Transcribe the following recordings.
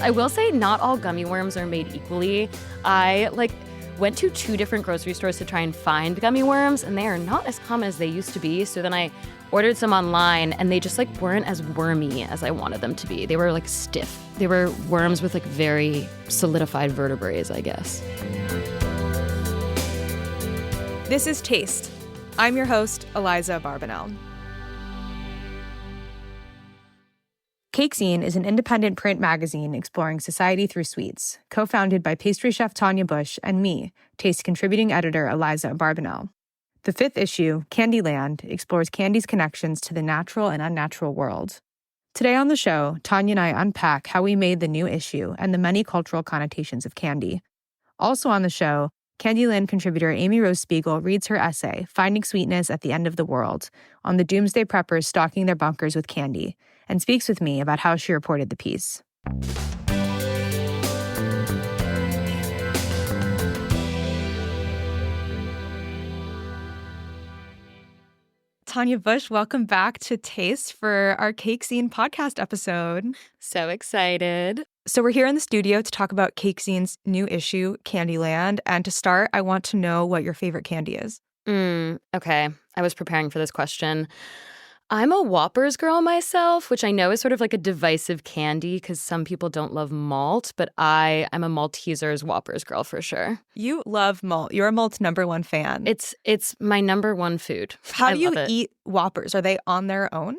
I will say not all gummy worms are made equally. I went to 2 different grocery stores to try and find gummy worms, and they are not as common as they used to be. So then I ordered some online, and they just weren't as wormy as I wanted them to be. They were stiff. They were worms with very solidified vertebrae, I guess. This is Taste. I'm your host, Eliza Barbanel. Zine is an independent print magazine exploring society through sweets, co-founded by pastry chef Tanya Bush and me, Taste contributing editor Eliza Barbanel. The 5th issue, Candyland, explores candy's connections to the natural and unnatural world. Today on the show, Tanya and I unpack how we made the new issue and the many cultural connotations of candy. Also on the show, Candyland contributor Amy Rose Spiegel reads her essay, Finding Sweetness at the End of the World, on the doomsday preppers stocking their bunkers with candy, and speaks with me about how she reported the piece. Tanya Bush, welcome back to Taste for our Zine podcast episode. So excited. So we're here in the studio to talk about Zine's new issue, Candyland. And to start, I want to know what your favorite candy is. Okay. I was preparing for this question. I'm a Whoppers girl myself, which I know is sort of a divisive candy because some people don't love malt, but I'm a Malteser's Whoppers girl for sure. You love malt. You're a malt's #1 fan. It's my #1 food. How do you eat Whoppers? Are they on their own?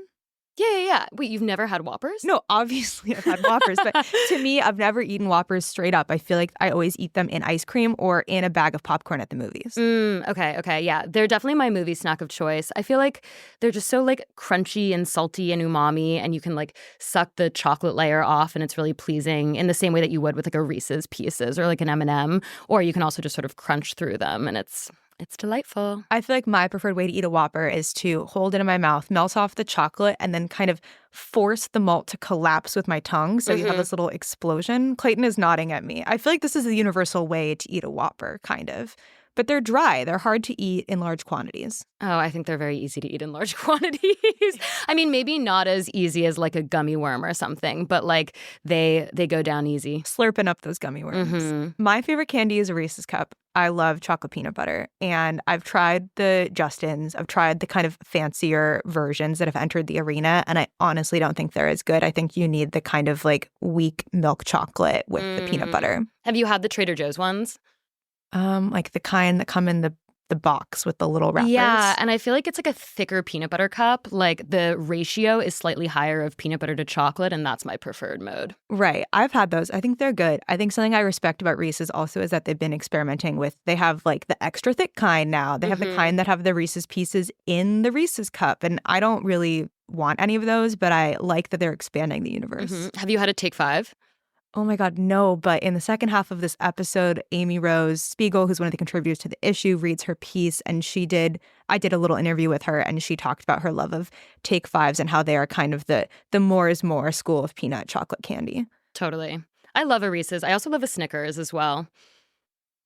Yeah. Wait, you've never had Whoppers? No, obviously I've had Whoppers, but to me, I've never eaten Whoppers straight up. I feel like I always eat them in ice cream or in a bag of popcorn at the movies. Okay, yeah. They're definitely my movie snack of choice. I feel like they're just so crunchy and salty and umami, and you can suck the chocolate layer off, and it's really pleasing in the same way that you would with a Reese's Pieces or an M&M, or you can also just sort of crunch through them, and it's delightful. I feel like my preferred way to eat a Whopper is to hold it in my mouth, melt off the chocolate, and then kind of force the malt to collapse with my tongue so you have this little explosion. Clayton is nodding at me. I feel like this is the universal way to eat a Whopper, kind of. But they're dry. They're hard to eat in large quantities. Oh, I think they're very easy to eat in large quantities. I mean, maybe not as easy as a gummy worm or something, but they go down easy. Slurping up those gummy worms. My favorite candy is a Reese's Cup. I love chocolate peanut butter. And I've tried the Justins. I've tried the kind of fancier versions that have entered the arena. And I honestly don't think they're as good. I think you need the kind of weak milk chocolate with the peanut butter. Have you had the Trader Joe's ones? The kind that come in the box with the little wrappers. Yeah, and I feel like it's a thicker peanut butter cup. The ratio is slightly higher of peanut butter to chocolate, and that's my preferred mode. Right. I've had those. I think they're good. I think something I respect about Reese's also is that they've been experimenting with, they have the extra thick kind now. They have the kind that have the Reese's Pieces in the Reese's cup, and I don't really want any of those, but I like that they're expanding the universe. Have you had a Take 5? Oh my God, no. But in the second half of this episode, Amy Rose Spiegel, who's one of the contributors to the issue, reads her piece. And I did a little interview with her, and she talked about her love of Take 5s and how they are kind of the more is more school of peanut chocolate candy. Totally. I love a Reese's. I also love a Snickers as well.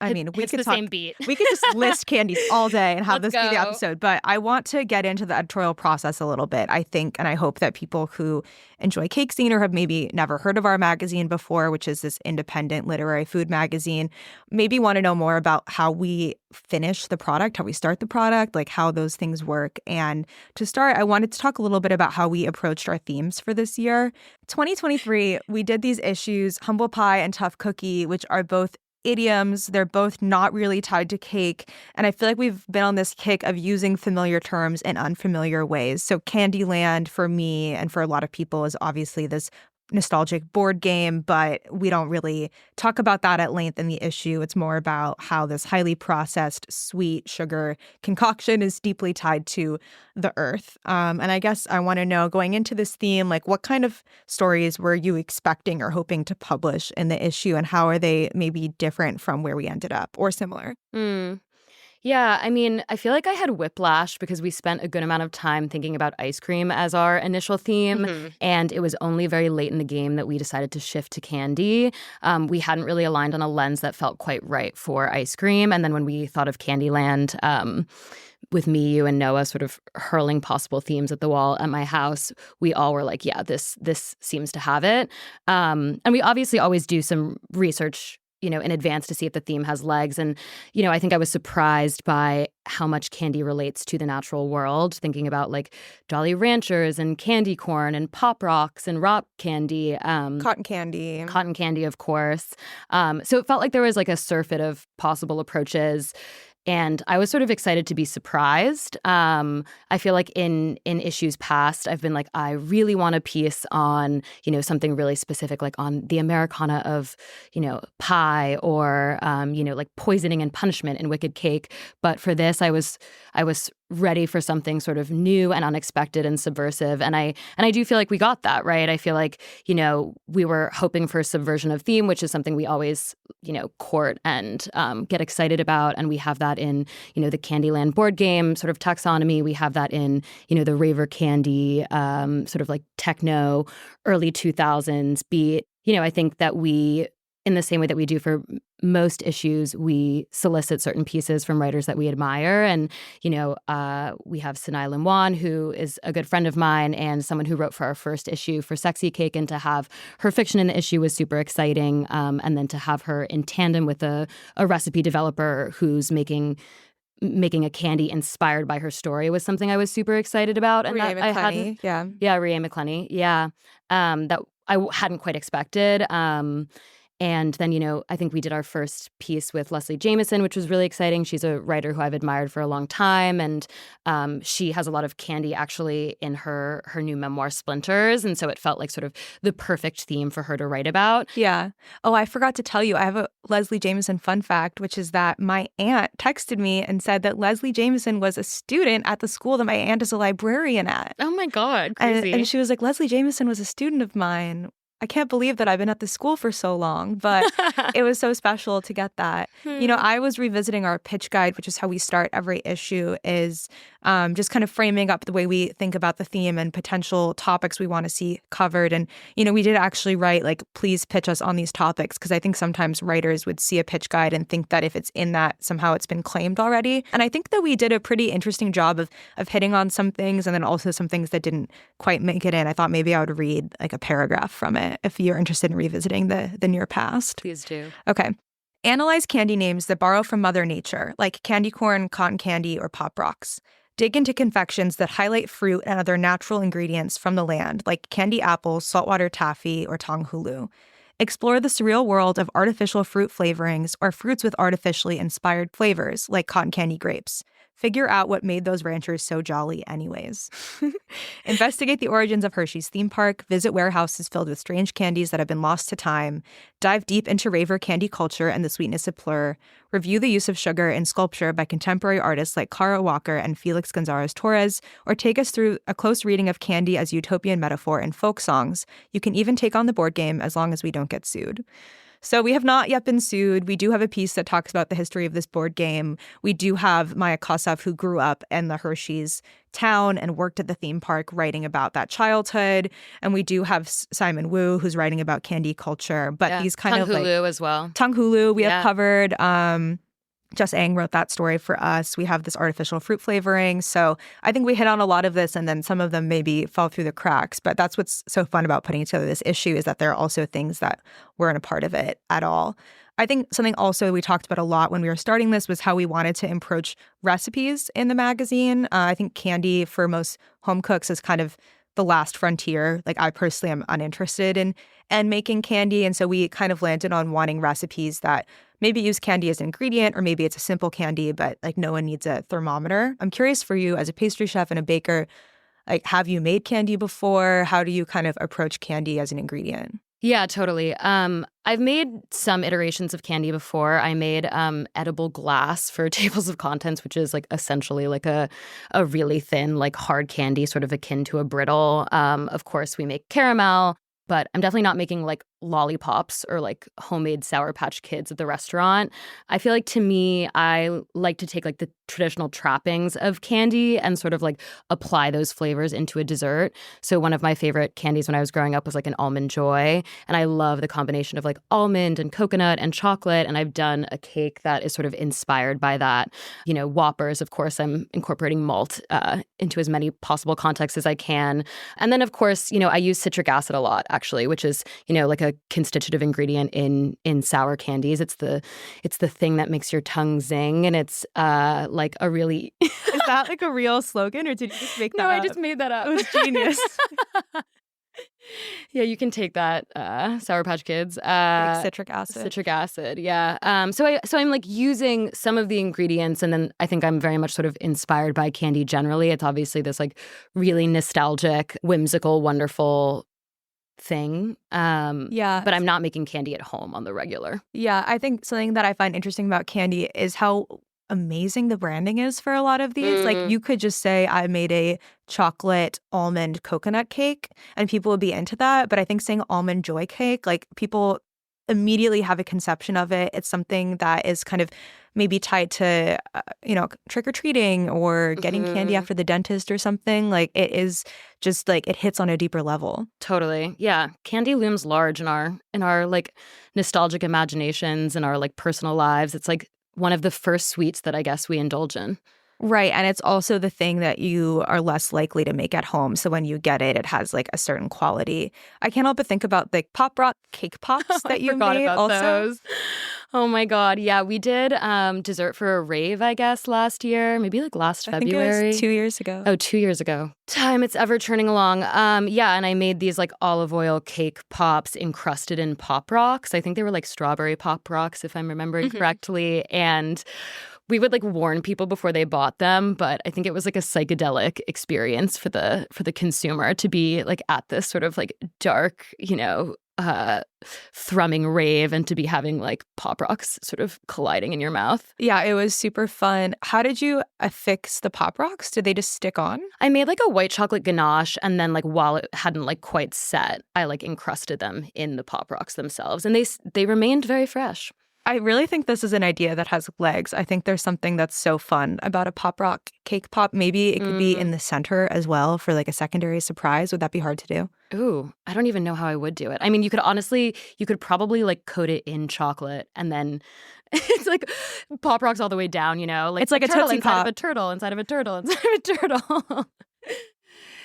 I mean, we could same beat. We could just list candies all day and have Let's this be the go. episode. But I want to get into the editorial process a little bit, I think, and I hope that people who enjoy Zine or have maybe never heard of our magazine before, which is this independent literary food magazine, maybe want to know more about how we finish the product, how we start the product, how those things work. And to start, I wanted to talk a little bit about how we approached our themes for this year. 2023, we did these issues, Humble Pie and Tough Cookie, which are both idioms. They're both not really tied to cake. And I feel like we've been on this kick of using familiar terms in unfamiliar ways. So Candyland for me and for a lot of people is obviously this nostalgic board game, but we don't really talk about that at length in the issue. It's more about how this highly processed sweet sugar concoction is deeply tied to the earth. And I guess I want to know, going into this theme, what kind of stories were you expecting or hoping to publish in the issue, and how are they maybe different from where we ended up or similar? Yeah, I mean, I feel like I had whiplash because we spent a good amount of time thinking about ice cream as our initial theme, and it was only very late in the game that we decided to shift to candy. We hadn't really aligned on a lens that felt quite right for ice cream, and then when we thought of Candyland, with me, you, and Noah sort of hurling possible themes at the wall at my house, we all were like, yeah, this seems to have it. And we obviously always do some research, in advance to see if the theme has legs. And, I think I was surprised by how much candy relates to the natural world, thinking about like Jolly Ranchers and candy corn and Pop Rocks and rock candy. Cotton candy. Cotton candy, of course. So it felt like there was like a surfeit of possible approaches. And I was sort of excited to be surprised. I feel like in issues past, I've been like, I really want a piece on, something really specific, like on the Americana of, pie or, like poisoning and punishment in Wicked Cake. But for this, I was ready for something sort of new and unexpected and subversive. And I do feel like we got that, right? I feel like, we were hoping for subversion of theme, which is something we always, court and get excited about. And we have that in, the Candyland board game sort of taxonomy. We have that in, the Raver Candy sort of like techno early 2000s beat. I think that we, in the same way that we do for most issues, we solicit certain pieces from writers that we admire. And, we have Sinai Limwan, who is a good friend of mine and someone who wrote for our first issue for Sexy Cake. And to have her fiction in the issue was super exciting. And then to have her in tandem with a recipe developer who's making a candy inspired by her story was something I was super excited about. And Rie that I hadn't, Rie McClenny, that I hadn't quite expected. And then, I think we did our first piece with Leslie Jameson, which was really exciting. She's a writer who I've admired for a long time. And she has a lot of candy actually in her new memoir, Splinters. And so it felt like sort of the perfect theme for her to write about. Yeah. Oh, I forgot to tell you, I have a Leslie Jameson fun fact, which is that my aunt texted me and said that Leslie Jameson was a student at the school that my aunt is a librarian at. Oh my God, crazy. And she was like, Leslie Jameson was a student of mine. I can't believe that I've been at the school for so long, but it was so special to get that. I was revisiting our pitch guide, which is how we start every issue, is just kind of framing up the way we think about the theme and potential topics we want to see covered. And, we did actually write, like, please pitch us on these topics, because I think sometimes writers would see a pitch guide and think that if it's in that, somehow it's been claimed already. And I think that we did a pretty interesting job of hitting on some things and then also some things that didn't quite make it in. I thought maybe I would read like a paragraph from it if you're interested in revisiting the near past. Please do. Okay. Analyze candy names that borrow from Mother Nature, like candy corn, cotton candy, or Pop Rocks. Dig into confections that highlight fruit and other natural ingredients from the land, like candy apples, saltwater taffy, or tong hulu. Explore the surreal world of artificial fruit flavorings or fruits with artificially inspired flavors, like cotton candy grapes. Figure out what made those ranchers so jolly anyways. Investigate the origins of Hershey's theme park, visit warehouses filled with strange candies that have been lost to time, dive deep into raver candy culture and the sweetness of plur, review the use of sugar in sculpture by contemporary artists like Cara Walker and Felix Gonzalez-Torres, or take us through a close reading of candy as utopian metaphor in folk songs. You can even take on the board game as long as we don't get sued. So we have not yet been sued. We do have a piece that talks about the history of this board game. We do have Maya Kosov, who grew up in the Hershey's town and worked at the theme park, writing about that childhood. And we do have Simon Wu, who's writing about candy culture. But these kind of like Hulu as well. Tong Hulu we have covered. Jess Ang wrote that story for us. We have this artificial fruit flavoring. So I think we hit on a lot of this, and then some of them maybe fell through the cracks. But that's what's so fun about putting together this issue, is that there are also things that weren't a part of it at all. I think something also we talked about a lot when we were starting this was how we wanted to approach recipes in the magazine. I think candy for most home cooks is kind of the last frontier. Like, I personally am uninterested in making candy. And so we kind of landed on wanting recipes that maybe use candy as an ingredient, or maybe it's a simple candy, but like no one needs a thermometer. I'm curious for you as a pastry chef and a baker, like, have you made candy before? How do you kind of approach candy as an ingredient? Yeah, totally. I've made some iterations of candy before. I made edible glass for Tables of Contents, which is like essentially like a really thin, like hard candy, sort of akin to a brittle. Of course, we make caramel, but I'm definitely not making like lollipops or like homemade Sour Patch Kids at the restaurant. I feel like to me, I like to take like the traditional trappings of candy and sort of like apply those flavors into a dessert. So one of my favorite candies when I was growing up was like an Almond Joy. And I love the combination of like almond and coconut and chocolate. And I've done a cake that is sort of inspired by that. You know, Whoppers, of course, I'm incorporating malt into as many possible contexts as I can. And then, of course, you know, I use citric acid a lot, actually, which is, you know, like a constitutive ingredient in sour candies. It's the thing that makes your tongue zing. And it's like a really Is that like a real slogan, or did you just make that No, up? I just made that up. It was genius. Yeah, you can take that, Sour Patch Kids. Like citric acid. Citric acid, yeah. So I'm like using some of the ingredients, and then I think I'm very much sort of inspired by candy generally. It's obviously this like really nostalgic, whimsical, wonderful thing. Yeah. But I'm not making candy at home on the regular. Yeah, I think something that I find interesting about candy is how amazing the branding is for a lot of these. Like you could just say I made a chocolate almond coconut cake and people would be into that. But I think saying almond joy cake, like people immediately have a conception of it. It's something that is kind of maybe tied to, trick-or-treating or getting candy after the dentist or something. Like it is just like it hits on a deeper level. Totally. Yeah. Candy looms large in our like nostalgic imaginations and our like personal lives. It's like one of the first sweets that I guess we indulge in. Right. And it's also the thing that you are less likely to make at home. So when you get it, it has like a certain quality. I can't help but think about the Pop Rock cake pops that you forgot made about also. those. Oh my God. Yeah, we did dessert for a rave, I guess, last year. Maybe like last February. I think it was 2 years ago. Oh, 2 years ago. Time, it's ever churning along. Yeah, and I made these like olive oil cake pops encrusted in Pop Rocks. I think they were like strawberry Pop Rocks, if I'm remembering correctly. And we would like warn people before they bought them, but I think it was like a psychedelic experience for the consumer to be like at this sort of like dark, thrumming rave and to be having like Pop Rocks sort of colliding in your mouth. Yeah, it was super fun. How did you affix the Pop Rocks? Did they just stick on? I made like a white chocolate ganache, and then like while it hadn't like quite set, I like encrusted them in the Pop Rocks themselves, and they remained very fresh. I really think this is an idea that has legs. I think there's something that's so fun about a Pop Rock cake pop. Maybe it could be in the center as well for like a secondary surprise. Would that be hard to do? Ooh, I don't even know how I would do it. I mean, you could probably like coat it in chocolate and then it's like Pop Rocks all the way down, Like it's like a Tootsie inside Pop. of a turtle, inside of a turtle, inside of a turtle.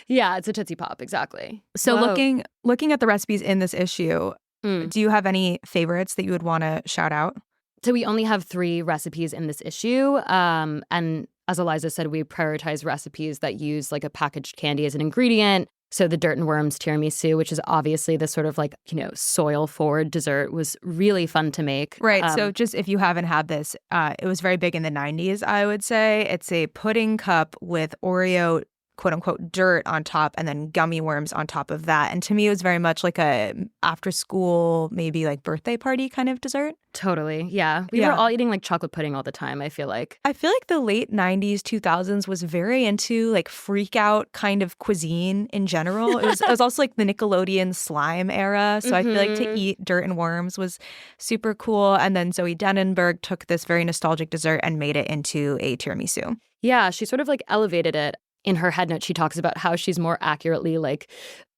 Yeah, it's a Tootsie Pop, exactly. So Whoa. looking at the recipes in this issue, do you have any favorites that you would want to shout out? So we only have 3 recipes in this issue. And as Eliza said, we prioritize recipes that use like a packaged candy as an ingredient. So the Dirt and Worms tiramisu, which is obviously this sort of like, soil-forward dessert, was really fun to make. Right. So just if you haven't had this, it was very big in the 90s, I would say. It's a pudding cup with Oreo quote unquote dirt on top and then gummy worms on top of that. And to me, it was very much like a after school, maybe like birthday party kind of dessert. Totally. Yeah. We were all eating like chocolate pudding all the time, I feel like. I feel like the late 90s, 2000s was very into like freak out kind of cuisine in general. It was also like the Nickelodeon slime era. So I feel like to eat Dirt and Worms was super cool. And then Zoe Denenberg took this very nostalgic dessert and made it into a tiramisu. Yeah. She sort of like elevated it. In her head note, she talks about how she's more accurately like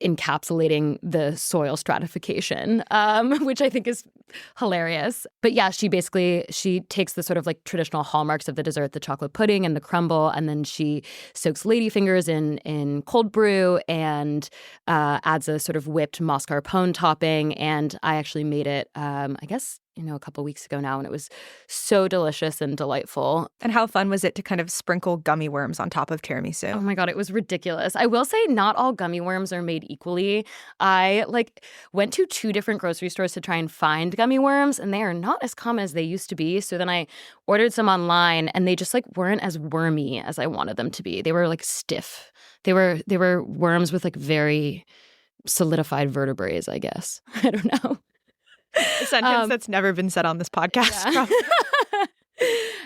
encapsulating the soil stratification, which I think is hilarious. But yeah, she takes the sort of like traditional hallmarks of the dessert, the chocolate pudding and the crumble, and then she soaks ladyfingers in cold brew and adds a sort of whipped mascarpone topping. And I actually made it, I guess, a couple weeks ago now, and it was so delicious and delightful. And how fun was it to kind of sprinkle gummy worms on top of tiramisu? Oh my God, it was ridiculous. I will say not all gummy worms are made equally. I went to 2 different grocery stores to try and find gummy worms, and they are not as common as they used to be. So then I ordered some online, and they just weren't as wormy as I wanted them to be. They were stiff. They were worms with very solidified vertebrae, I guess. I don't know. A sentence that's never been said on this podcast.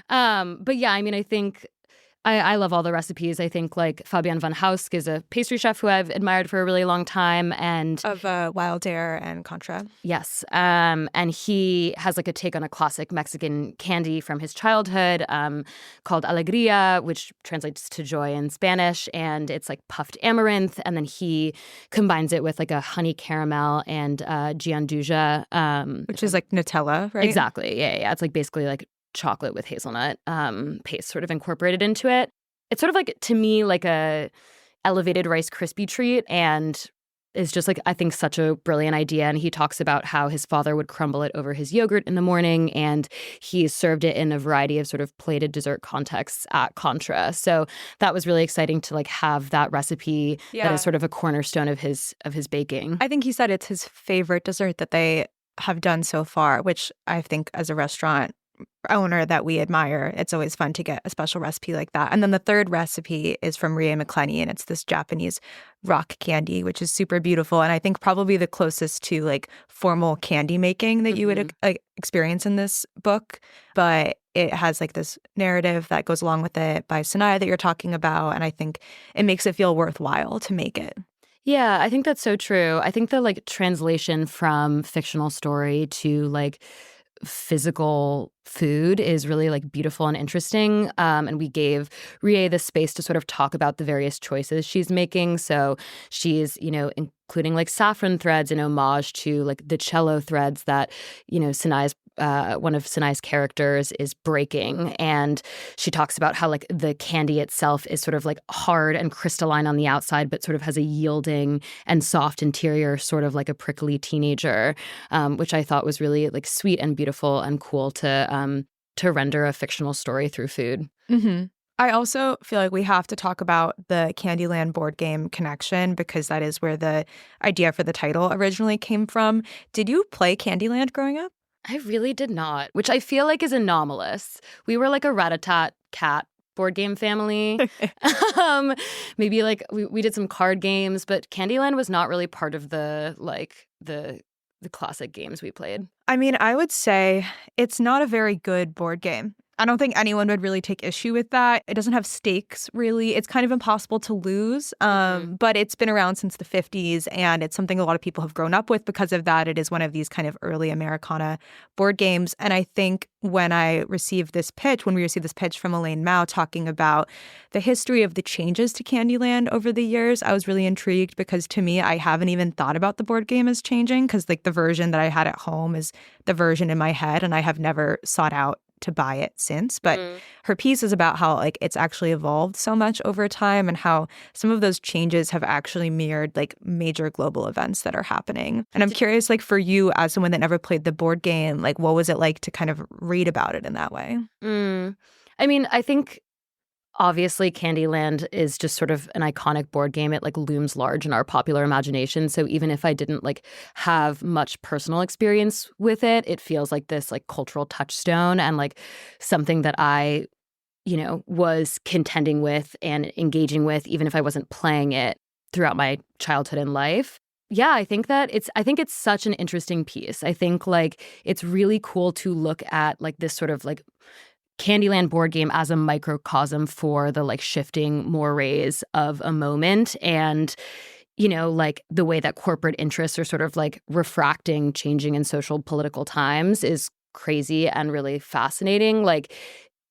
Yeah. But yeah, I mean, I think I love all the recipes. I think like Fabian van Hausk is a pastry chef who I've admired for a really long time. And Of Wild Air and Contra. yes, and he has like a take on a classic Mexican candy from his childhood called alegría, which translates to joy in Spanish. And it's like puffed amaranth. And then he combines it with like a honey caramel and gianduja. Which is like Nutella, right? Exactly. Yeah. It's like basically like chocolate with hazelnut paste sort of incorporated into it. It's sort of like, to me, like a elevated Rice Krispie treat, and is just like, I think, such a brilliant idea. And he talks about how his father would crumble it over his yogurt in the morning, and he served it in a variety of sort of plated dessert contexts at Contra. So that was really exciting to like have that recipe that is sort of a cornerstone of his baking. I think he said it's his favorite dessert that they have done so far, which I think as a restaurant owner that we admire, it's always fun to get a special recipe like that. And then the third recipe is from Rie McClenny, and it's this Japanese rock candy, which is super beautiful. And I think probably the closest to like formal candy making that you would experience in this book. But it has like this narrative that goes along with it by Sanaya that you're talking about. And I think it makes it feel worthwhile to make it. Yeah, I think that's so true. I think the like translation from fictional story to like physical food is really like beautiful and interesting. And we gave Rie the space to sort of talk about the various choices she's making. So she's, including like saffron threads in homage to like the cello threads that, Sanaya's one of Sanaya's characters is breaking. And she talks about how like the candy itself is sort of like hard and crystalline on the outside, but sort of has a yielding and soft interior, sort of like a prickly teenager, which I thought was really like sweet and beautiful and cool to render a fictional story through food. Mm-hmm. I also feel like we have to talk about the Candyland board game connection, because that is where the idea for the title originally came from. Did you play Candyland growing up? I really did not, which I feel like is anomalous. We were like a rat-a-tat cat board game family. Maybe like we did some card games, but Candyland was not really part of the classic games we played. I mean, I would say it's not a very good board game. I don't think anyone would really take issue with that. It doesn't have stakes, really. It's kind of impossible to lose, but it's been around since the 50s, and it's something a lot of people have grown up with because of that. It is one of these kind of early Americana board games. And I think when we received this pitch from Elaine Mao talking about the history of the changes to Candyland over the years, I was really intrigued, because to me, I haven't even thought about the board game as changing, because like the version that I had at home is the version in my head, and I have never sought out to buy it since. But her piece is about how like it's actually evolved so much over time, and how some of those changes have actually mirrored like major global events that are happening. And I'm curious, like for you as someone that never played the board game, like what was it like to kind of read about it in that way? I mean, I think obviously Candyland is just sort of an iconic board game. It like looms large in our popular imagination. So even if I didn't like have much personal experience with it, it feels like this like cultural touchstone and like something that I, was contending with and engaging with, even if I wasn't playing it throughout my childhood and life. Yeah, I think it's such an interesting piece. I think like it's really cool to look at like this sort of like Candyland board game as a microcosm for the like shifting mores of a moment, and like the way that corporate interests are sort of like refracting changing in social political times is crazy and really fascinating. Like,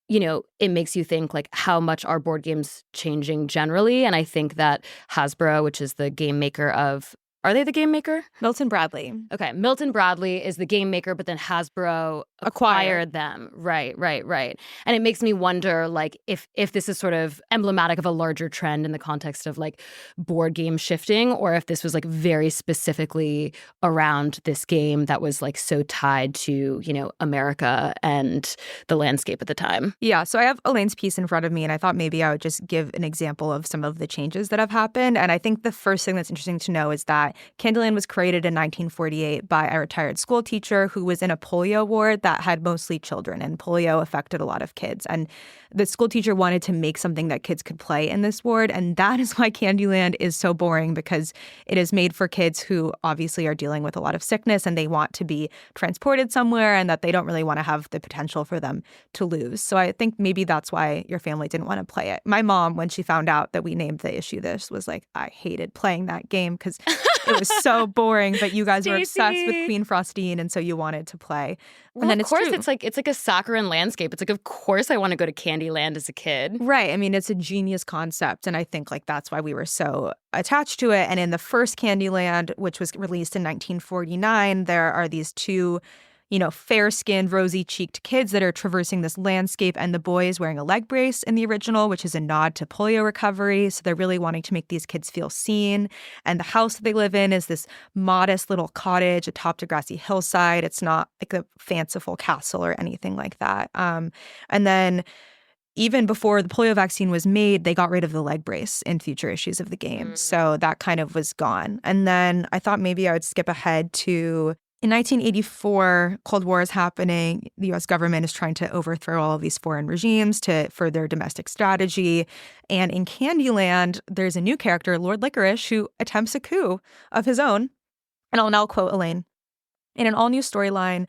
it makes you think like how much are board games changing generally. And I think that Hasbro, which is the game maker of, are they the game maker? Milton Bradley. Okay, Milton Bradley is the game maker, but then Hasbro acquired them. Right. And it makes me wonder, like, if this is sort of emblematic of a larger trend in the context of like board game shifting, or if this was like very specifically around this game that was like so tied to, America and the landscape at the time. Yeah, so I have Elaine's piece in front of me, and I thought maybe I would just give an example of some of the changes that have happened. And I think the first thing that's interesting to know is that Candyland was created in 1948 by a retired school teacher who was in a polio ward that that had mostly children, and polio affected a lot of kids. And the school teacher wanted to make something that kids could play in this ward. And that is why Candyland is so boring, because it is made for kids who obviously are dealing with a lot of sickness and they want to be transported somewhere, and that they don't really want to have the potential for them to lose. So I think maybe that's why your family didn't want to play it. My mom, when she found out that we named the issue this, was like, I hated playing that game because it was so boring, but you guys were obsessed with Queen Frostine, and so you wanted to play. Well, and then of course, it's like a saccharine landscape. It's like, of course I want to go to Candyland as a kid. Right. I mean, it's a genius concept, and I think like that's why we were so attached to it. And in the first Candyland, which was released in 1949, there are these two, fair-skinned, rosy-cheeked kids that are traversing this landscape, and the boy is wearing a leg brace in the original, which is a nod to polio recovery. So they're really wanting to make these kids feel seen. And the house that they live in is this modest little cottage atop a grassy hillside. It's not like a fanciful castle or anything like that. And then even before the polio vaccine was made, they got rid of the leg brace in future issues of the game. So that kind of was gone. And then I thought maybe I would skip ahead to in 1984, Cold War is happening. The U.S. government is trying to overthrow all of these foreign regimes to further domestic strategy. And in Candyland, there's a new character, Lord Licorice, who attempts a coup of his own. And I'll now quote Elaine. In an all-new storyline,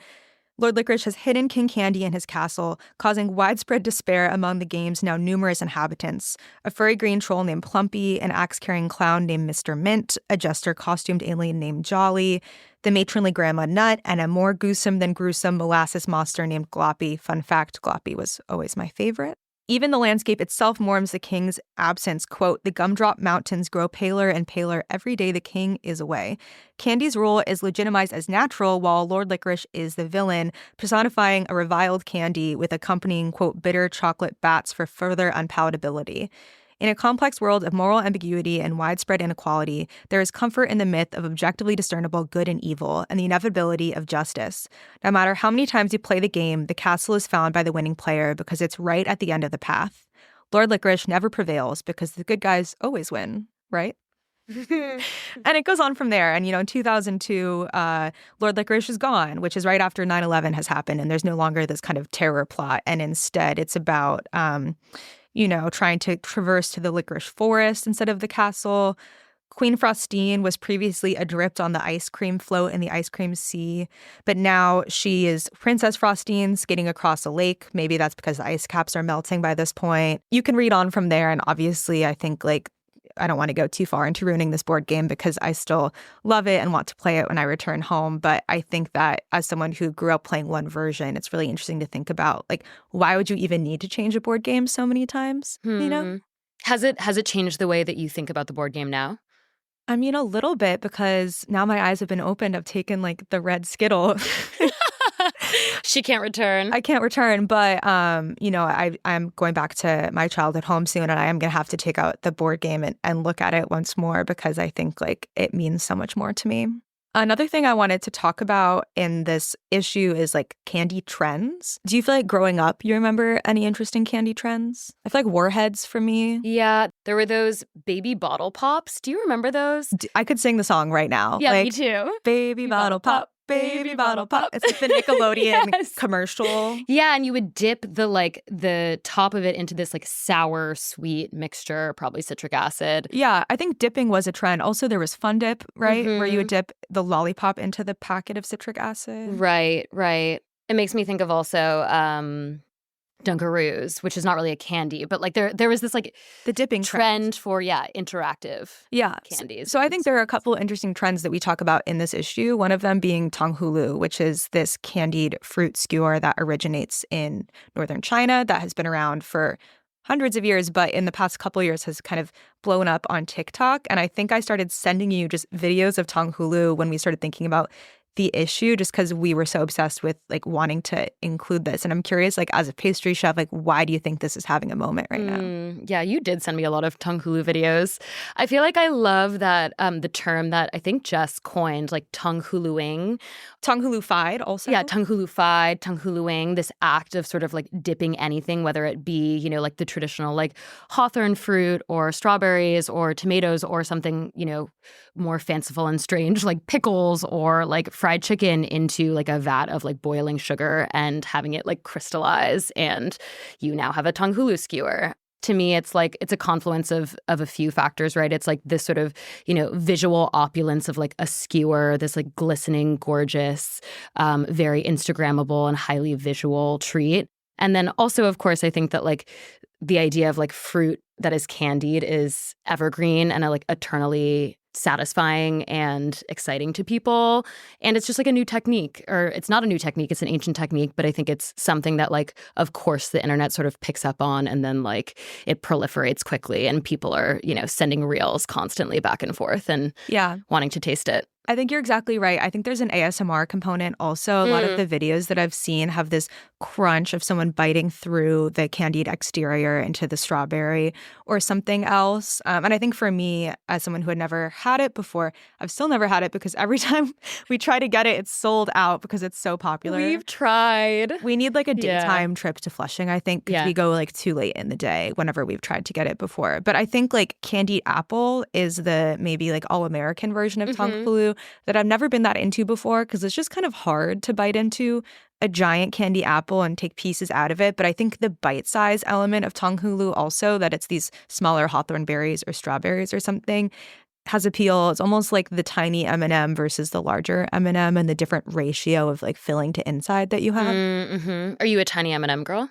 Lord Licorice has hidden King Candy in his castle, causing widespread despair among the game's now numerous inhabitants. A furry green troll named Plumpy, an axe-carrying clown named Mr. Mint, a jester-costumed alien named Jolly, the matronly Grandma Nut, and a more gruesome than gruesome molasses monster named Gloppy. Fun fact, Gloppy was always my favorite. Even the landscape itself mourns the king's absence. Quote, the gumdrop mountains grow paler and paler every day the king is away. Candy's rule is legitimized as natural, while Lord Licorice is the villain, personifying a reviled Candy with accompanying, quote, bitter chocolate bats for further unpalatability. In a complex world of moral ambiguity and widespread inequality, there is comfort in the myth of objectively discernible good and evil and the inevitability of justice. No matter how many times you play the game, the castle is found by the winning player because it's right at the end of the path. Lord Licorice never prevails because the good guys always win, right? And it goes on from there. And, in 2002, Lord Licorice is gone, which is right after 9/11 has happened. And there's no longer this kind of terror plot. And instead, it's about trying to traverse to the licorice forest instead of the castle. Queen Frostine was previously adrift on the ice cream float in the ice cream sea, but now she is Princess Frostine skating across a lake. Maybe that's because the ice caps are melting by this point. You can read on from there, and obviously I think I don't want to go too far into ruining this board game because I still love it and want to play it when I return home. But I think that as someone who grew up playing one version, it's really interesting to think about, why would you even need to change a board game so many times, Has it changed the way that you think about the board game now? I mean, a little bit, because now my eyes have been opened. I've taken, the red Skittle. She can't return. I can't return, but I'm going back to my childhood home soon, and I am going to have to take out the board game and look at it once more, because I think it means so much more to me. Another thing I wanted to talk about in this issue is candy trends. Do you feel like growing up you remember any interesting candy trends? I feel like Warheads for me. Yeah, there were those baby bottle pops. Do you remember those? I could sing the song right now. Yeah, me too. Baby bottle pop. Baby bottle pop. It's like the Nickelodeon commercial. Yeah, and you would dip the top of it into this sour sweet mixture, probably citric acid. Yeah, I think dipping was a trend. Also, there was Fun Dip, right? Mm-hmm. Where you would dip the lollipop into the packet of citric acid. Right. It makes me think of also Dunkaroos, which is not really a candy, but there was this the dipping trend for interactive candies. So I think there are a couple of interesting trends that we talk about in this issue. One of them being Tonghulu, which is this candied fruit skewer that originates in northern China that has been around for hundreds of years, but in the past couple of years has kind of blown up on TikTok. And I think I started sending you just videos of Tonghulu when we started thinking about the issue, just because we were so obsessed with wanting to include this. And I'm curious, as a pastry chef, why do you think this is having a moment right now? Yeah, you did send me a lot of Tonghulu videos. I feel like I love that the term that I think Jess coined, Tonghuluing. Tonghulu-fied also? Yeah, Tonghulu-fied, Tonghuluing, this act of sort of dipping anything, whether it be, the traditional hawthorn fruit or strawberries or tomatoes or something, more fanciful and strange like pickles or fried chicken into like a vat of like boiling sugar and having it like crystallize, and you now have a tanghulu skewer. To me, it's like it's a confluence of a few factors, right? It's like this sort of, visual opulence of like a skewer, this like glistening, gorgeous, very Instagrammable and highly visual treat. And then also, of course, I think that like the idea of like fruit that is candied is evergreen and like eternally satisfying and exciting to people. And it's just like a new technique, or it's not a new technique, it's an ancient technique, but I think it's something that like, of course, the internet sort of picks up on, and then like it proliferates quickly and people are, sending reels constantly back and forth and wanting to taste it. I think you're exactly right. I think there's an ASMR component also. A lot of the videos that I've seen have this crunch of someone biting through the candied exterior into the strawberry or something else. And I think for me, as someone who had never had it before, I've still never had it because every time we try to get it, it's sold out because it's so popular. We've tried. We need like a daytime trip to Flushing, I think, because we go like too late in the day whenever we've tried to get it before. But I think like candied apple is the maybe like all-American version of tanghulu that I've never been that into before because it's just kind of hard to bite into a giant candy apple and take pieces out of it. But I think the bite size element of tanghulu also, that it's these smaller hawthorn berries or strawberries or something, has appeal. It's almost like the tiny M&M versus the larger M&M and the different ratio of like filling to inside that you have. Are you a tiny M&M girl?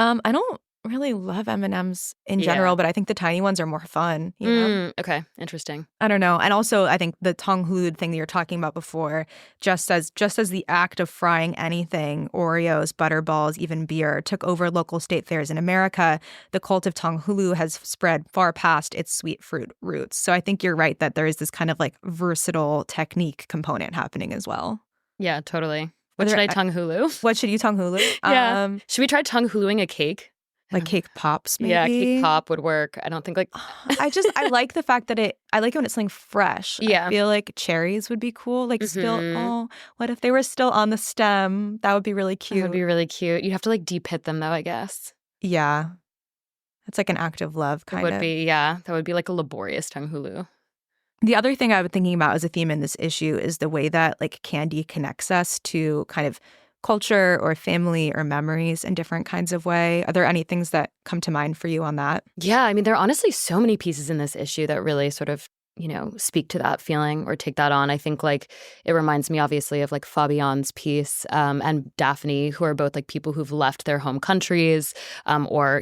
I don't really love M&Ms in general, but I think the tiny ones are more fun, you know? Okay, interesting. I don't know. And also, I think the tanghulu thing that you're talking about before, just as the act of frying anything, Oreos, butterballs, even beer, took over local state fairs in America, the cult of tanghulu has spread far past its sweet fruit roots. So I think you're right that there is this kind of like versatile technique component happening as well. Yeah, totally. What should I tanghulu? What should you tanghulu? Yeah. Should we try tanghuluing a cake? Like cake pops, maybe? Yeah, cake pop would work. I don't think like... I like the fact that I like it when it's like fresh. Yeah. I feel like cherries would be cool. Like still, what if they were still on the stem? That would be really cute. That would be really cute. You'd have to like de-pit them though, I guess. Yeah. It's like an act of love, kind of. It would be, yeah. That would be like a laborious tanghulu. The other thing I've been thinking about as a theme in this issue is the way that like candy connects us to kind of culture or family or memories in different kinds of way. Are there any things that come to mind for you on that? Yeah, I mean, there are honestly so many pieces in this issue that really sort of, speak to that feeling or take that on. I think like it reminds me obviously of like Fabian's piece and Daphne, who are both like people who've left their home countries or,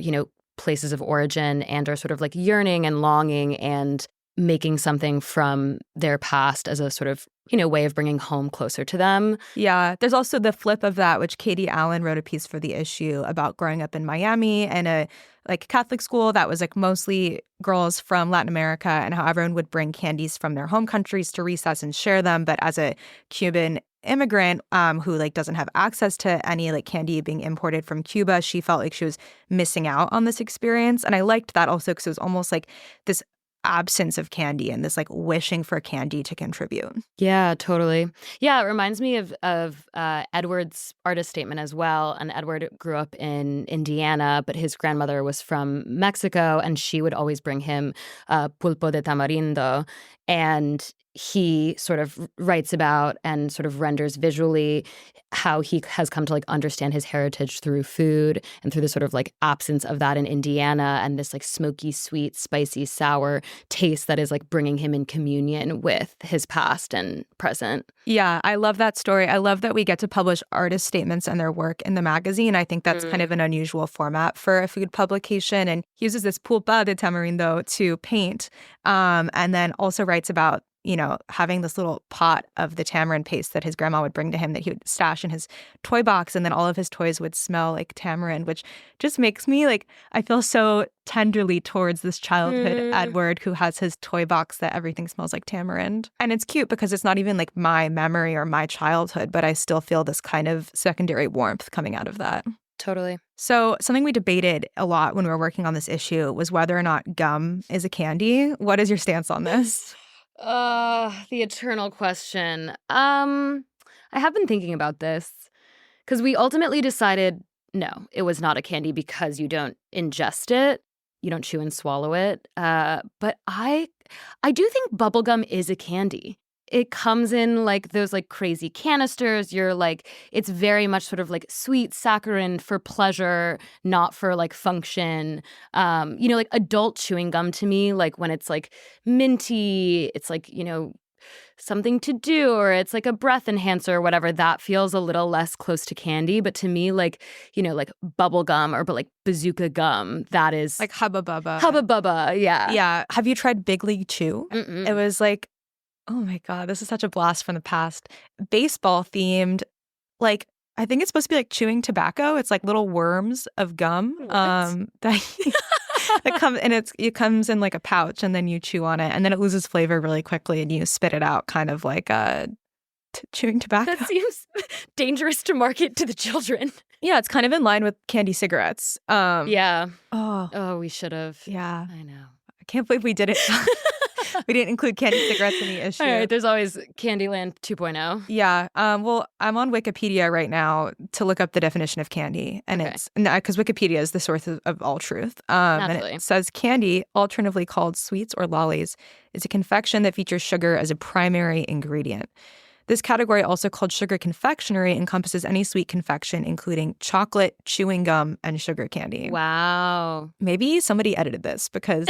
places of origin and are sort of like yearning and longing and making something from their past as a sort of, way of bringing home closer to them. Yeah. There's also the flip of that, which Katie Allen wrote a piece for the issue about growing up in Miami and a like Catholic school that was like mostly girls from Latin America and how everyone would bring candies from their home countries to recess and share them. But as a Cuban immigrant who like doesn't have access to any like candy being imported from Cuba, she felt like she was missing out on this experience. And I liked that also because it was almost like this absence of candy and this like wishing for candy to contribute. Yeah, totally. Yeah, it reminds me of Edward's artist statement as well. And Edward grew up in Indiana, but his grandmother was from Mexico, and she would always bring him pulpo de tamarindo. And he sort of writes about and sort of renders visually how he has come to like understand his heritage through food and through the sort of like absence of that in Indiana and this like smoky, sweet, spicy, sour taste that is like bringing him in communion with his past and present. Yeah, I love that story. I love that we get to publish artist statements and their work in the magazine. I think that's kind of an unusual format for a food publication. And he uses this pulpa de tamarindo to paint and then also writes about having this little pot of the tamarind paste that his grandma would bring to him that he would stash in his toy box. And then all of his toys would smell like tamarind, which just makes me like, I feel so tenderly towards this childhood Edward who has his toy box that everything smells like tamarind. And it's cute because it's not even like my memory or my childhood, but I still feel this kind of secondary warmth coming out of that. Totally. So something we debated a lot when we were working on this issue was whether or not gum is a candy. What is your stance on this? The eternal question. I have been thinking about this because we ultimately decided no, it was not a candy because you don't ingest it, you don't chew and swallow it. But I do think bubblegum is a candy. it comes in like those like crazy canisters. You're like, it's very much sort of like sweet saccharine for pleasure, not for like function. Like adult chewing gum to me, like when it's like minty, it's like, something to do, or it's like a breath enhancer or whatever, that feels a little less close to candy. But to me, like, like bubble gum or but like bazooka gum, that is like Hubba Bubba. Hubba Bubba, yeah. Yeah. Have you tried Big League Chew? Mm-mm. It was like, oh my God, this is such a blast from the past. Baseball themed, like, I think it's supposed to be like chewing tobacco. It's like little worms of gum that come and it comes in like a pouch, and then you chew on it, and then it loses flavor really quickly, and you spit it out, kind of like chewing tobacco. That seems dangerous to market to the children. Yeah, it's kind of in line with candy cigarettes. Yeah. Oh, we should have. yeah. I know. I can't believe we didn't. We didn't include candy cigarettes in the issue. All right, there's always Candyland 2.0. Yeah. Well, I'm on Wikipedia right now to look up the definition of candy. And it's because Wikipedia is the source of all truth. And it says candy, alternatively called sweets or lollies, is a confection that features sugar as a primary ingredient. This category, also called sugar confectionery, encompasses any sweet confection, including chocolate, chewing gum, and sugar candy. Wow. Maybe somebody edited this because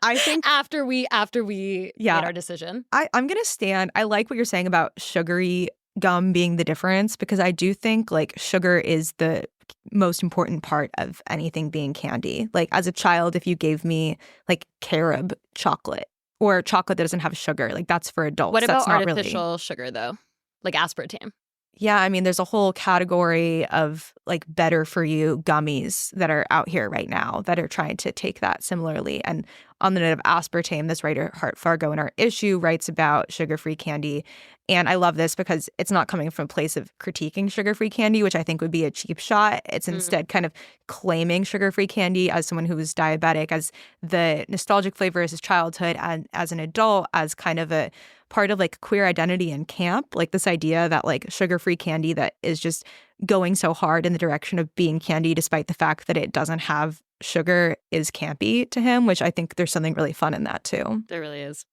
I think after we made our decision. I'm going to stand. I like what you're saying about sugary gum being the difference, because I do think like sugar is the most important part of anything being candy. Like as a child, if you gave me like carob chocolate or chocolate that doesn't have sugar, like that's for adults. What about that's not artificial really sugar though? Like aspartame? Yeah, I mean, there's a whole category of like better for you gummies that are out here right now that are trying to take that similarly. And on the note of aspartame, this writer, Hart Fargo, in our issue writes about sugar-free candy. And I love this because it's not coming from a place of critiquing sugar-free candy, which I think would be a cheap shot. It's instead kind of claiming sugar-free candy as someone who was diabetic, as the nostalgic flavor of his childhood, and as an adult, as kind of a part of like queer identity and camp, like this idea that like sugar-free candy that is just going so hard in the direction of being candy despite the fact that it doesn't have sugar is campy to him, which I think there's something really fun in that too. There really is.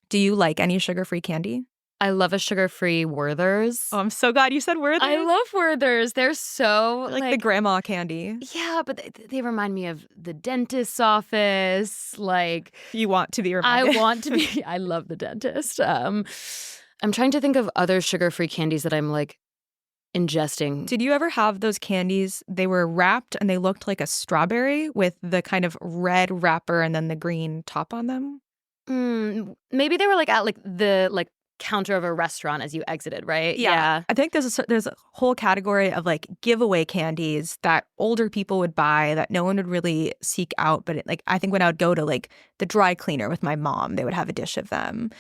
Do you like any sugar-free candy? I love a sugar-free Werther's. Oh, I'm so glad you said Werther's. I love Werther's. They're so like the grandma candy. Yeah, but they remind me of the dentist's office. Like you want to be reminded. I want to be. I love the dentist. I'm trying to think of other sugar-free candies that I'm like ingesting. Did you ever have those candies? They were wrapped and they looked like a strawberry with the kind of red wrapper and then the green top on them. Maybe they were like at like the counter of a restaurant as you exited, right? Yeah. I think there's a whole category of like giveaway candies that older people would buy that no one would really seek out. But I think when I would go to like the dry cleaner with my mom, they would have a dish of them.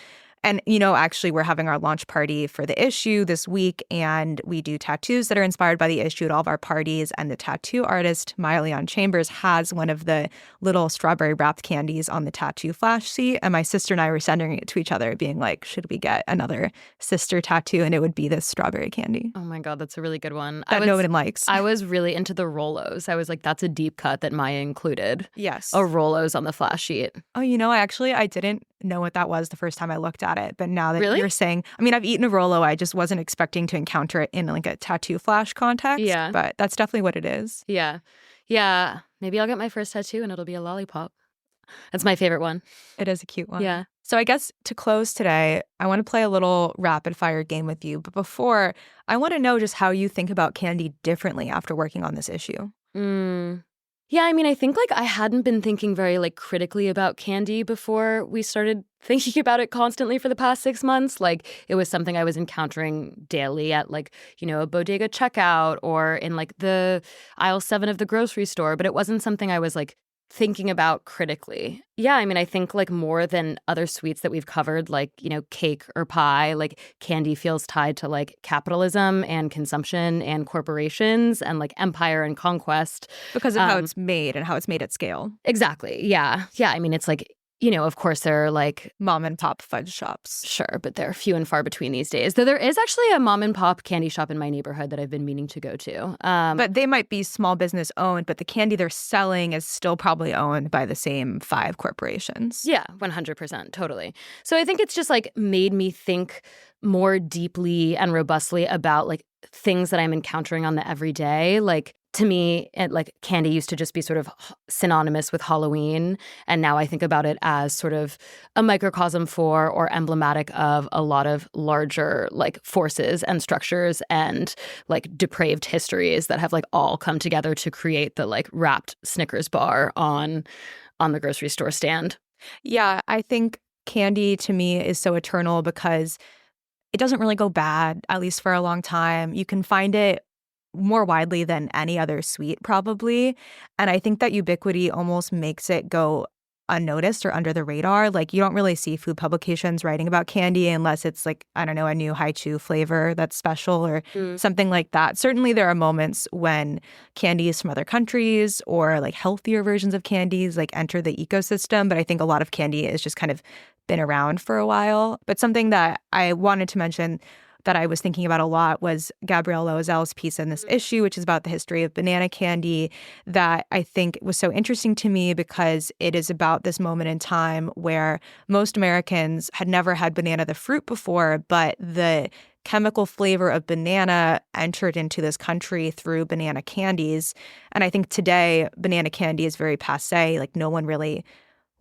And, actually, we're having our launch party for the issue this week, and we do tattoos that are inspired by the issue at all of our parties. And the tattoo artist, Maya Leon Chambers, has one of the little strawberry wrapped candies on the tattoo flash sheet. And my sister and I were sending it to each other, being like, should we get another sister tattoo? And it would be this strawberry candy. Oh, my God, that's a really good one. That no one likes. I was really into the Rolos. I was like, that's a deep cut that Maya included. Yes. A Rolos on the flash sheet. Oh, I didn't know what that was the first time I looked at it. But now that you're saying, I mean, I've eaten a Rolo. I just wasn't expecting to encounter it in like a tattoo flash context. Yeah. But that's definitely what it is. Yeah. Yeah. Maybe I'll get my first tattoo and it'll be a lollipop. That's my favorite one. It is a cute one. Yeah. So I guess to close today, I want to play a little rapid fire game with you. But before, I want to know just how you think about candy differently after working on this issue. Yeah, I mean, I think I hadn't been thinking very critically about candy before we started thinking about it constantly for the past 6 months. It was something I was encountering daily at a bodega checkout or in the aisle 7 of the grocery store, but it wasn't something I was thinking about critically. Yeah, I mean, I think more than other sweets that we've covered, cake or pie, candy feels tied to capitalism and consumption and corporations and empire and conquest. Because of how it's made and how it's made at scale. Exactly. Yeah. Yeah. I mean, it's of course there are like mom and pop fudge shops. Sure, but they're few and far between these days. Though there is actually a mom and pop candy shop in my neighborhood that I've been meaning to go to. But they might be small business owned, but the candy they're selling is still probably owned by the same 5 corporations. Yeah, 100%, totally. So I think it's just like made me think more deeply and robustly about like things that I'm encountering on the everyday. Like to me, like candy used to just be sort of synonymous with Halloween. And now I think about it as sort of a microcosm for or emblematic of a lot of larger like forces and structures and like depraved histories that have like all come together to create the like wrapped Snickers bar on the grocery store stand. Yeah, I think candy to me is so eternal because it doesn't really go bad, at least for a long time. You can find it more widely than any other sweet, probably. And I think that ubiquity almost makes it go unnoticed or under the radar. Like, you don't really see food publications writing about candy unless it's like, I don't know, a new haichu flavor that's special or something like that. Certainly there are moments when candies from other countries or like healthier versions of candies like enter the ecosystem. But I think a lot of candy is just kind of been around for a while. But something that I wanted to mention that I was thinking about a lot was Gabrielle Loisel's piece in this issue, which is about the history of banana candy, that I think was so interesting to me because it is about this moment in time where most Americans had never had banana the fruit before, but the chemical flavor of banana entered into this country through banana candies. And I think today banana candy is very passé. Like, no one really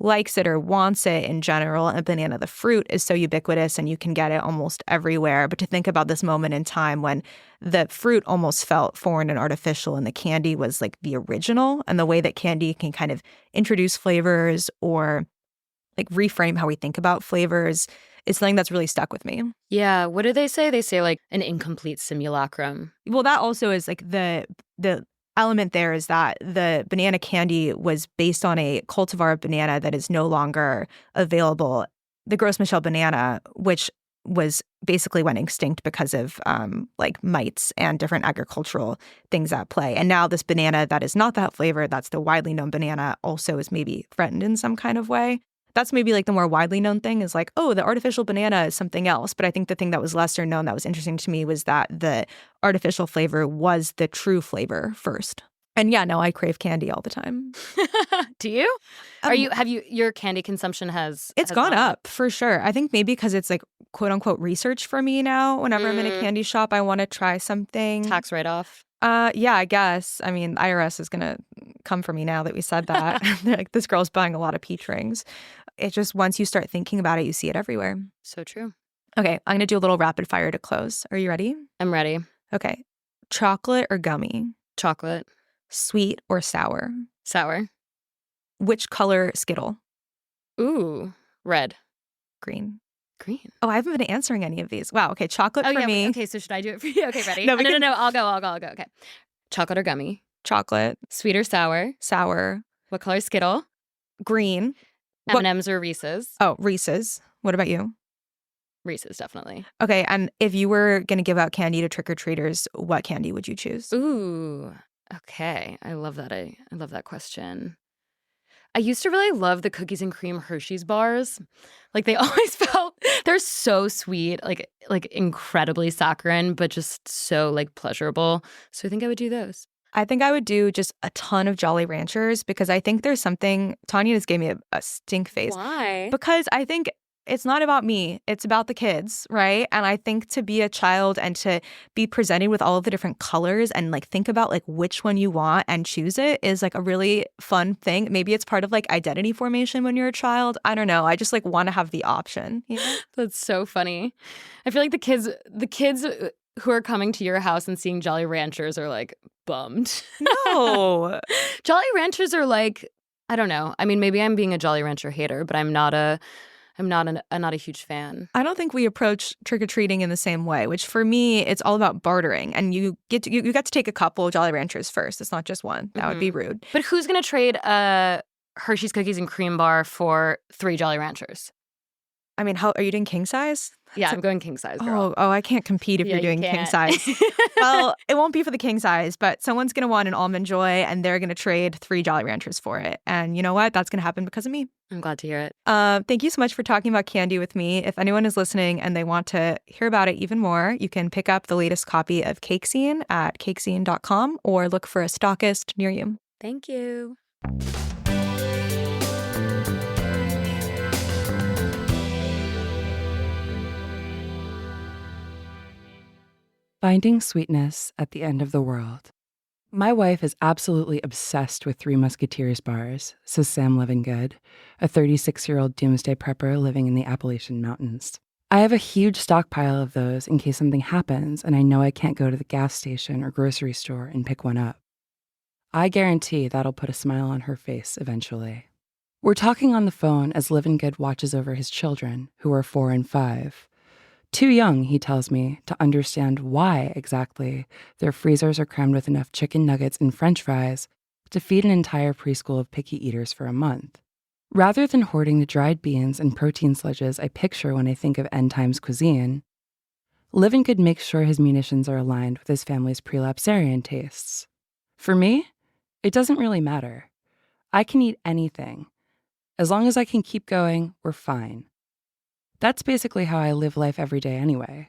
likes it or wants it in general. And banana, the fruit, is so ubiquitous and you can get it almost everywhere. But to think about this moment in time when the fruit almost felt foreign and artificial and the candy was like the original, and the way that candy can kind of introduce flavors or like reframe how we think about flavors is something that's really stuck with me. Yeah. What do they say? They say like an incomplete simulacrum. Well, that also is like the element there is that the banana candy was based on a cultivar of banana that is no longer available, the Gros Michel banana, which was basically went extinct because of like mites and different agricultural things at play. And now this banana that is not that flavor, that's the widely known banana, also is maybe threatened in some kind of way. That's maybe like the more widely known thing is like, oh, the artificial banana is something else. But I think the thing that was lesser known that was interesting to me was that the artificial flavor was the true flavor first. And yeah, no, I crave candy all the time. Do you? Your candy consumption has gone up for sure. I think maybe because it's like quote unquote research for me now. Whenever I'm in a candy shop, I want to try something. Tax write-off. Yeah, I guess. I mean, IRS is going to come for me now that we said that. They're like, this girl's buying a lot of peach rings. It just, once you start thinking about it, you see it everywhere. So true. Okay, I'm going to do a little rapid fire to close. Are you ready? I'm ready. Okay. Chocolate or gummy? Chocolate. Sweet or sour? Sour. Which color Skittle? Ooh, red. Green. Green. Oh, I haven't been answering any of these. Wow. Okay, chocolate for me. Okay, so should I do it for you? Okay, ready? No, No. I'll go. Okay. Chocolate or gummy? Chocolate. Sweet or sour? Sour. What color Skittle? Green. M&M's or Reese's? Oh, Reese's. What about you? Reese's, definitely. Okay, and if you were going to give out candy to trick-or-treaters, what candy would you choose? Ooh, okay. I love that. I love that question. I used to really love the cookies and cream Hershey's bars. Like, they always felt, they're so sweet, like incredibly saccharine, but just so like pleasurable. So I think I would do those. I think I would do just a ton of Jolly Ranchers because I think there's something, Tanya just gave me a stink face. Why? Because I think it's not about me. It's about the kids, right? And I think to be a child and to be presented with all of the different colors and like think about like which one you want and choose it is like a really fun thing. Maybe it's part of like identity formation when you're a child. I don't know. I just like want to have the option. You know? That's so funny. I feel like the kids who are coming to your house and seeing Jolly Ranchers are like bummed. No. Jolly Ranchers are like, I don't know. I mean, maybe I'm being a Jolly Rancher hater, but I'm not a huge fan. I don't think we approach trick-or-treating in the same way, which for me, it's all about bartering. And you get to take a couple of Jolly Ranchers first. It's not just one. That would be rude. But who's going to trade a Hershey's Cookies and Cream bar for 3 Jolly Ranchers? I mean, how are you doing king size? Yeah, I'm going king size, girl. Oh, I can't compete if Yeah, you're you doing king can't. size. Well, it won't be for the king size, but someone's going to want an Almond Joy and they're going to trade 3 Jolly Ranchers for it. And you know what? That's going to happen because of me. I'm glad to hear it. Thank you so much for talking about candy with me. If anyone is listening and they want to hear about it even more, you can pick up the latest copy of Cake Zine at cakezine.com or look for a stockist near you. Thank you. Finding sweetness at the end of the world. My wife is absolutely obsessed with Three Musketeers bars, says Sam Levingood, a 36-year-old doomsday prepper living in the Appalachian Mountains. I have a huge stockpile of those in case something happens and I know I can't go to the gas station or grocery store and pick one up. I guarantee that'll put a smile on her face eventually. We're talking on the phone as Levingood watches over his children, who are 4 and 5. Too young, he tells me, to understand why exactly their freezers are crammed with enough chicken nuggets and French fries to feed an entire preschool of picky eaters for a month. Rather than hoarding the dried beans and protein sludges I picture when I think of end times cuisine, Livingood makes sure his munitions are aligned with his family's prelapsarian tastes. For me, it doesn't really matter. I can eat anything. As long as I can keep going, we're fine. That's basically how I live life every day anyway.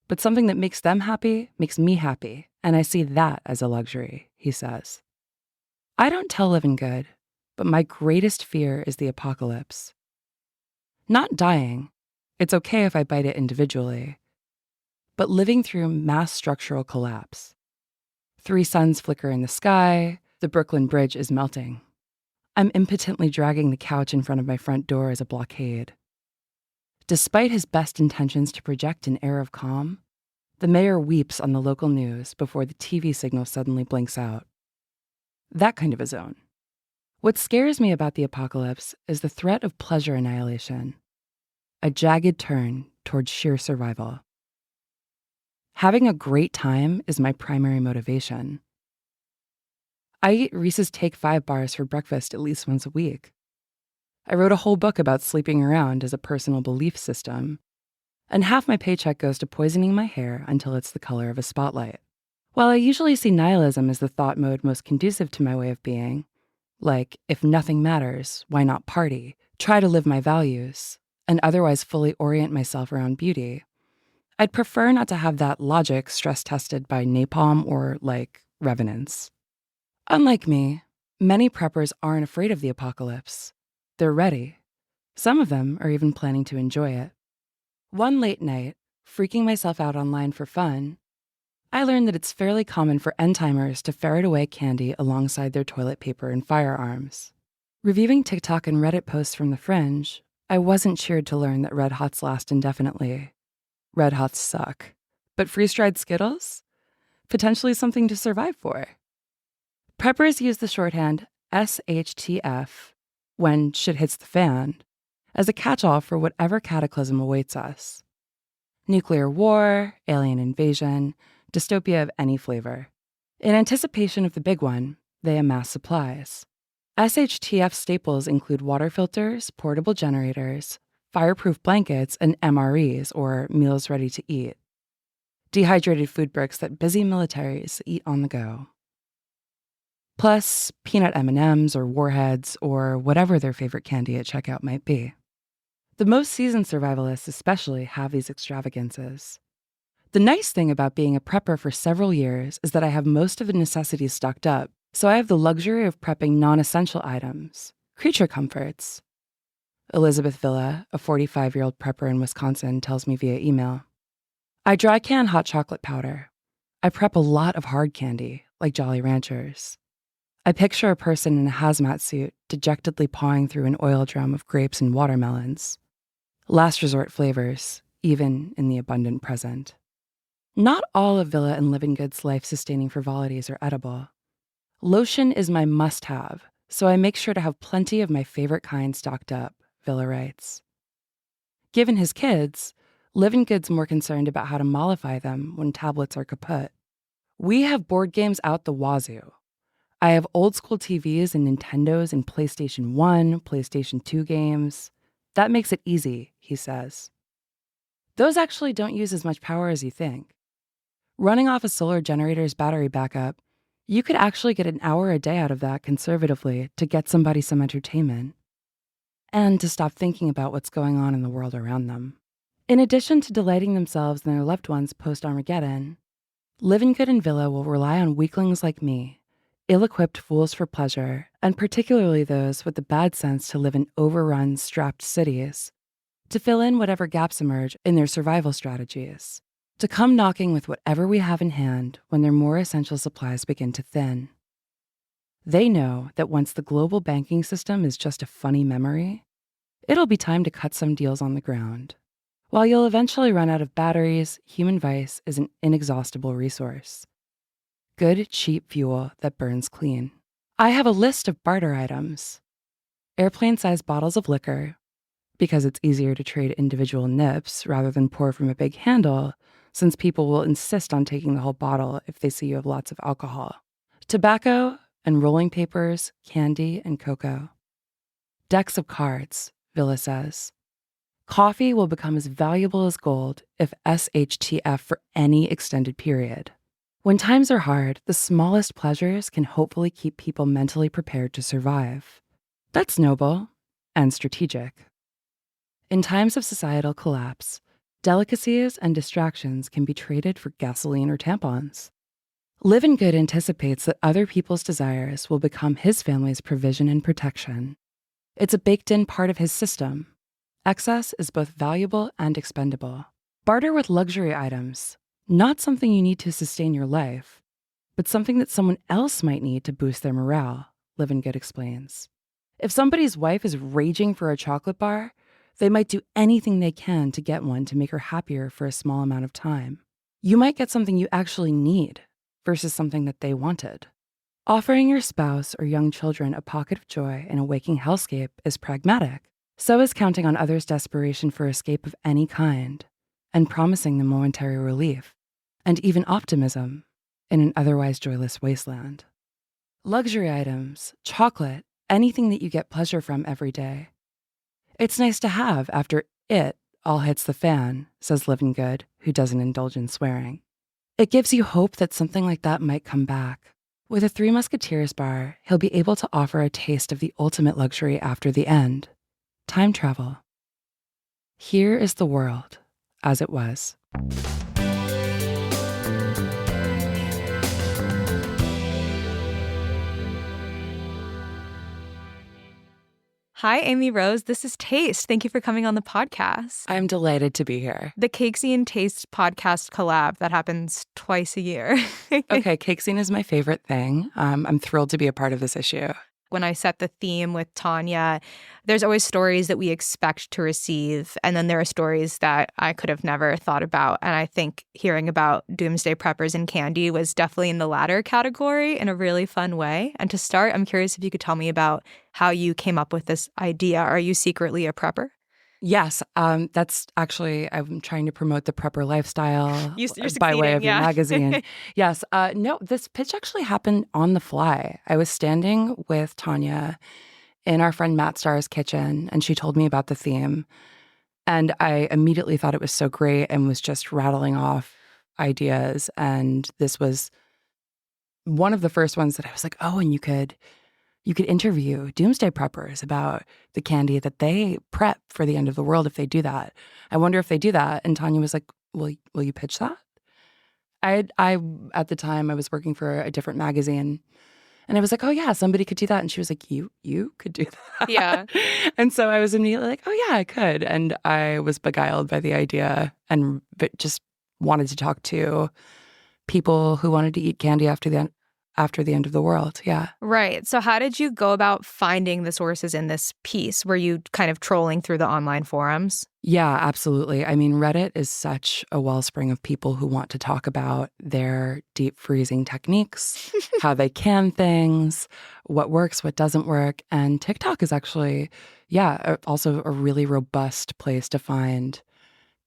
But something that makes them happy makes me happy, and I see that as a luxury, he says. I don't tell Livingood, but my greatest fear is the apocalypse. Not dying. It's okay if I bite it individually. But living through mass structural collapse. 3 suns flicker in the sky, the Brooklyn Bridge is melting. I'm impotently dragging the couch in front of my front door as a blockade. Despite his best intentions to project an air of calm, the mayor weeps on the local news before the TV signal suddenly blinks out. That kind of a zone. What scares me about the apocalypse is the threat of pleasure annihilation, a jagged turn towards sheer survival. Having a great time is my primary motivation. I eat Reese's Take 5 bars for breakfast at least once a week. I wrote a whole book about sleeping around as a personal belief system, and half my paycheck goes to poisoning my hair until it's the color of a spotlight. While I usually see nihilism as the thought mode most conducive to my way of being, like, if nothing matters, why not party, try to live my values, and otherwise fully orient myself around beauty, I'd prefer not to have that logic stress-tested by napalm or, revenants. Unlike me, many preppers aren't afraid of the apocalypse. They're ready. Some of them are even planning to enjoy it. One late night, freaking myself out online for fun, I learned that it's fairly common for end-timers to ferret away candy alongside their toilet paper and firearms. Reviewing TikTok and Reddit posts from the fringe, I wasn't cheered to learn that Red Hots last indefinitely. Red Hots suck. But freeze-dried Skittles? Potentially something to survive for. Preppers use the shorthand SHTF, when shit hits the fan, as a catch-all for whatever cataclysm awaits us. Nuclear war, alien invasion, dystopia of any flavor. In anticipation of the big one, they amass supplies. SHTF staples include water filters, portable generators, fireproof blankets, and MREs, or meals ready to eat. Dehydrated food bricks that busy militaries eat on the go. Plus, peanut M&Ms or Warheads or whatever their favorite candy at checkout might be. The most seasoned survivalists especially have these extravagances. The nice thing about being a prepper for several years is that I have most of the necessities stocked up, so I have the luxury of prepping non-essential items, creature comforts. Elizabeth Villa, a 45-year-old prepper in Wisconsin, tells me via email. I dry can hot chocolate powder. I prep a lot of hard candy, like Jolly Ranchers. I picture a person in a hazmat suit dejectedly pawing through an oil drum of grapes and watermelons. Last resort flavors, even in the abundant present. Not all of Villa and Livingood's life-sustaining frivolities are edible. Lotion is my must-have, so I make sure to have plenty of my favorite kind stocked up, Villa writes. Given his kids, Livingood's more concerned about how to mollify them when tablets are kaput. We have board games out the wazoo. I have old-school TVs and Nintendos and PlayStation 1, PlayStation 2 games. That makes it easy, he says. Those actually don't use as much power as you think. Running off a solar generator's battery backup, you could actually get an hour a day out of that conservatively to get somebody some entertainment and to stop thinking about what's going on in the world around them. In addition to delighting themselves and their loved ones post-Armageddon, Living Good and Villa will rely on weaklings like me, ill-equipped fools for pleasure, and particularly those with the bad sense to live in overrun, strapped cities, to fill in whatever gaps emerge in their survival strategies, to come knocking with whatever we have in hand when their more essential supplies begin to thin. They know that once the global banking system is just a funny memory, it'll be time to cut some deals on the ground. While you'll eventually run out of batteries, human vice is an inexhaustible resource. Good, cheap fuel that burns clean. I have a list of barter items. Airplane-sized bottles of liquor, because it's easier to trade individual nips rather than pour from a big handle, since people will insist on taking the whole bottle if they see you have lots of alcohol. Tobacco and rolling papers, candy and cocoa. Decks of cards, Villa says. Coffee will become as valuable as gold if SHTF for any extended period. When times are hard, the smallest pleasures can hopefully keep people mentally prepared to survive. That's noble and strategic. In times of societal collapse, delicacies and distractions can be traded for gasoline or tampons. Living Good anticipates that other people's desires will become his family's provision and protection. It's a baked-in part of his system. Excess is both valuable and expendable. Barter with luxury items, not something you need to sustain your life, but something that someone else might need to boost their morale, Living Good explains. If somebody's wife is raging for a chocolate bar, they might do anything they can to get one to make her happier for a small amount of time. You might get something you actually need versus something that they wanted. Offering your spouse or young children a pocket of joy in a waking hellscape is pragmatic. So is counting on others' desperation for escape of any kind and promising them momentary relief and even optimism in an otherwise joyless wasteland. Luxury items, chocolate, anything that you get pleasure from every day. It's nice to have after it all hits the fan, says Living Good, who doesn't indulge in swearing. It gives you hope that something like that might come back. With a Three Musketeers bar, he'll be able to offer a taste of the ultimate luxury after the end. Time travel. Here is the world as it was. Hi, Amy Rose. This is Taste. Thank you for coming on the podcast. I'm delighted to be here. The Cake Zine Taste podcast collab that happens twice a year. Okay, Cake Scene is my favorite thing. I'm thrilled to be a part of this issue. When I set the theme with Tanya, there's always stories that we expect to receive. And then there are stories that I could have never thought about. And I think hearing about doomsday preppers and candy was definitely in the latter category in a really fun way. And to start, I'm curious if you could tell me about how you came up with this idea. Are you secretly a prepper? Yes, that's actually, I'm trying to promote the prepper lifestyle You're by way of yeah. your magazine. Yes, no, this pitch actually happened on the fly. I was standing with Tanya in our friend Matt Starr's kitchen, and she told me about the theme. And I immediately thought it was so great and was just rattling off ideas. And this was one of the first ones that I was like, oh, and you could interview doomsday preppers about the candy that they prep for the end of the world if they do that. I wonder if they do that. And Tanya was like, will you pitch that? I at the time, I was working for a different magazine. And I was like, oh, yeah, somebody could do that. And she was like, you could do that? Yeah. And so I was immediately like, oh, yeah, I could. And I was beguiled by the idea and just wanted to talk to people who wanted to eat candy after the end of the world. Yeah. Right. So how did you go about finding the sources in this piece? Were you kind of trolling through the online forums? Yeah, absolutely. I mean, Reddit is such a wellspring of people who want to talk about their deep freezing techniques, how they can things, what works, what doesn't work. And TikTok is actually, also a really robust place to find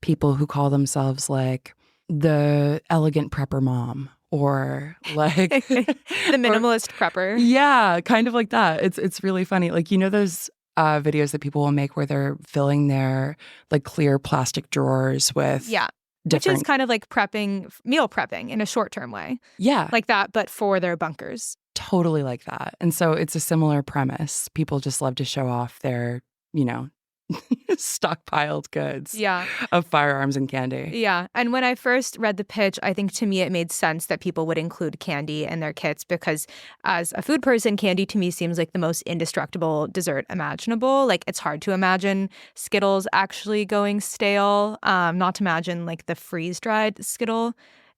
people who call themselves like the elegant prepper mom. Or like the minimalist prepper. Yeah, kind of like that. It's really funny. Like, those videos that people will make where they're filling their like clear plastic drawers with which is kind of like meal prepping in a short-term way. Yeah. Like that, but for their bunkers. Totally like that. And so it's a similar premise. People just love to show off their, stockpiled goods of firearms and candy. Yeah. And when I first read the pitch, I think to me it made sense that people would include candy in their kits because as a food person, candy to me seems like the most indestructible dessert imaginable. Like it's hard to imagine Skittles actually going stale, not to imagine like the freeze-dried Skittle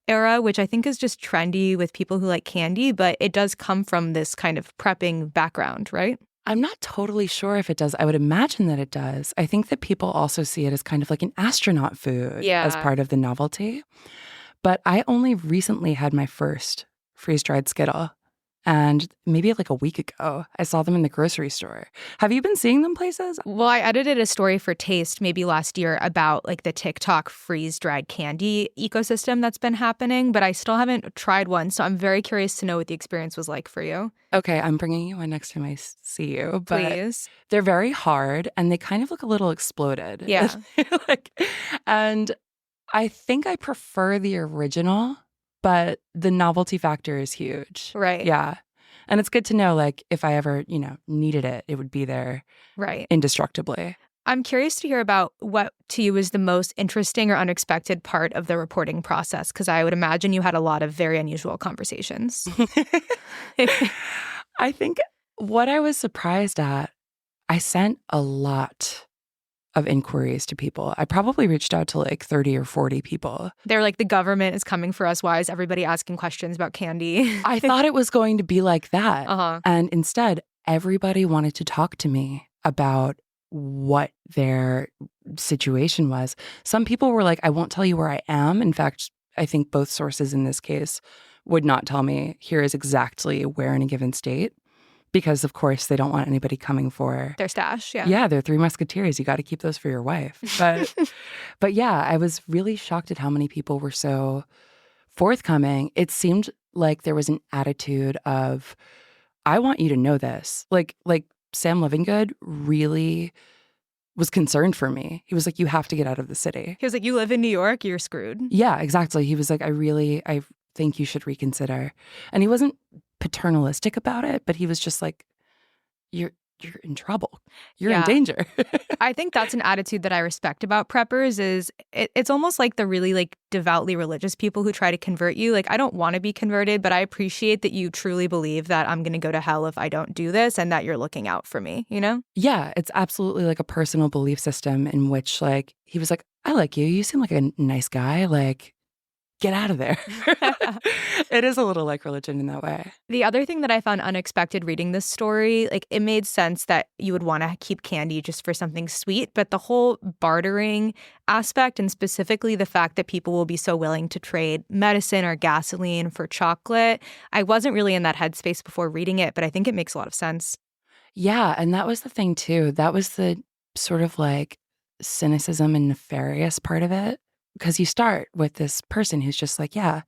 era, which I think is just trendy with people who like candy, but it does come from this kind of prepping background, right? I'm not totally sure if it does. I would imagine that it does. I think that people also see it as kind of like an astronaut food as part of the novelty. But I only recently had my first freeze-dried Skittle. And maybe like a week ago, I saw them in the grocery store. Have you been seeing them places? Well, I edited a story for Taste maybe last year about like the TikTok freeze-dried candy ecosystem that's been happening, but I still haven't tried one. So I'm very curious to know what the experience was like for you. Okay, I'm bringing you one next time I see you. But please. They're very hard and they kind of look a little exploded. Yeah. And I think I prefer the original. But the novelty factor is huge. Right. Yeah. And it's good to know, like, if I ever, needed it, it would be there indestructibly. I'm curious to hear about what to you is the most interesting or unexpected part of the reporting process, because I would imagine you had a lot of very unusual conversations. I think what I was surprised at, I sent a lot of inquiries to people. I probably reached out to like 30 or 40 people. They're like, the government is coming for us. Why is everybody asking questions about candy? I thought it was going to be like that. And instead, everybody wanted to talk to me about what their situation was. Some people were like, I won't tell you where I am. In fact, I think both sources in this case would not tell me here is exactly where in a given state. Because, of course, they don't want anybody coming for their stash. Yeah. Yeah, they're Three Musketeers. You got to keep those for your wife. But yeah, I was really shocked at how many people were so forthcoming. It seemed like there was an attitude of, I want you to know this. Like Sam Livingood really was concerned for me. He was like, you have to get out of the city. He was like, you live in New York, you're screwed. Yeah, exactly. He was like, I think you should reconsider. And he wasn't paternalistic about it, but he was just like, you're in trouble. You're in danger. I think that's an attitude that I respect about preppers is it's almost like the really like devoutly religious people who try to convert you. Like, I don't want to be converted, but I appreciate that you truly believe that I'm going to go to hell if I don't do this and that you're looking out for me, you know? Yeah, it's absolutely like a personal belief system in which like, he was like, I like you. You seem like a nice guy. Like, get out of there. It is a little like religion in that way. The other thing that I found unexpected reading this story, like it made sense that you would want to keep candy just for something sweet, but the whole bartering aspect and specifically the fact that people will be so willing to trade medicine or gasoline for chocolate, I wasn't really in that headspace before reading it, but I think it makes a lot of sense. Yeah, and that was the thing too. That was the sort of like cynicism and nefarious part of it. Because you start with this person who's just like, yeah,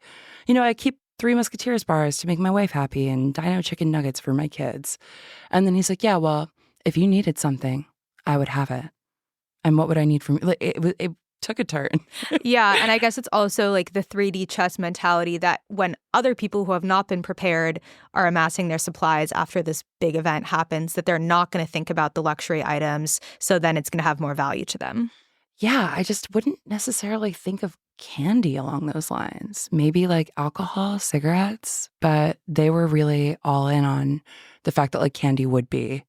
I keep Three Musketeers bars to make my wife happy and Dino chicken nuggets for my kids. And then he's like, yeah, well, if you needed something, I would have it. And what would I need from you? Like, it took a turn. Yeah, and I guess it's also like the 3D chess mentality that when other people who have not been prepared are amassing their supplies after this big event happens, that they're not going to think about the luxury items. So then it's going to have more value to them. Yeah, I just wouldn't necessarily think of candy along those lines. Maybe like alcohol, cigarettes, but they were really all in on the fact that like candy would be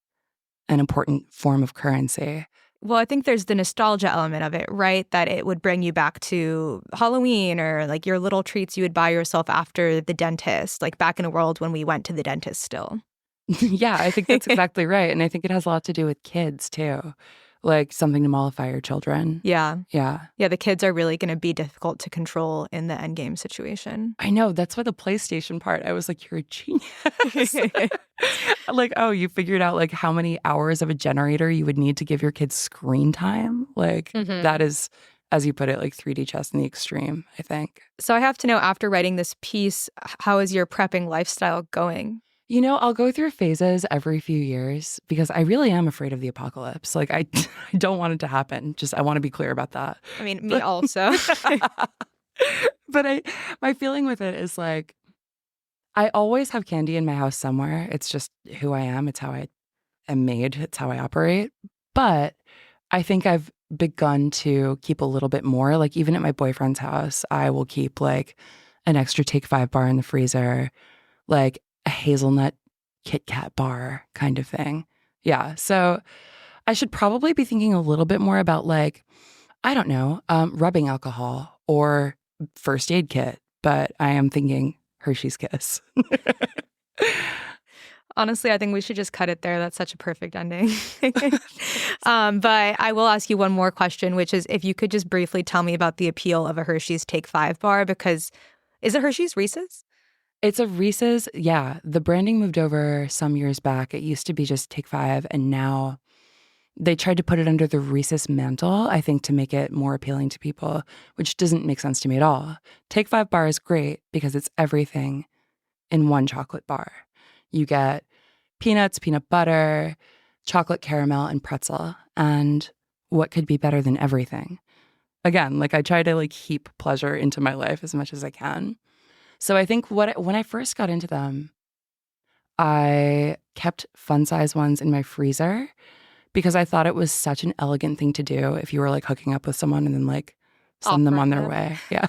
an important form of currency. Well, I think there's the nostalgia element of it, right? That it would bring you back to Halloween or like your little treats you would buy yourself after the dentist, like back in a world when we went to the dentist still. Yeah, I think that's exactly right. And I think it has a lot to do with kids too. Like something to mollify your children. Yeah. Yeah. Yeah, the kids are really going to be difficult to control in the endgame situation. I know. That's why the PlayStation part, I was like, you're a genius. Like, oh, you figured out like how many hours of a generator you would need to give your kids screen time? Like, that is, as you put it, like 3D chess in the extreme, I think. So I have to know, after writing this piece, how is your prepping lifestyle going? I'll go through phases every few years because I really am afraid of the apocalypse. Like, I don't want it to happen. Just, I want to be clear about that. I mean, me also. But my feeling with it is like, I always have candy in my house somewhere. It's just who I am. It's how I am made. It's how I operate. But I think I've begun to keep a little bit more. Like, even at my boyfriend's house, I will keep like an extra Take 5 bar in the freezer, like a hazelnut Kit Kat bar kind of thing. Yeah. So I should probably be thinking a little bit more about, like, I don't know, rubbing alcohol or first aid kit. But I am thinking Hershey's Kiss. Honestly, I think we should just cut it there. That's such a perfect ending. But I will ask you one more question, which is if you could just briefly tell me about the appeal of a Hershey's Take 5 bar, because is it Hershey's Reese's? It's a Reese's. Yeah. The branding moved over some years back. It used to be just Take 5, and now they tried to put it under the Reese's mantle, I think, to make it more appealing to people, which doesn't make sense to me at all. Take 5 bar is great because it's everything in one chocolate bar. You get peanuts, peanut butter, chocolate caramel, and pretzel. And what could be better than everything? Again, like, I try to like heap pleasure into my life as much as I can. So I think when I first got into them, I kept fun size ones in my freezer because I thought it was such an elegant thing to do if you were like hooking up with someone and then like send them on their way. Yeah.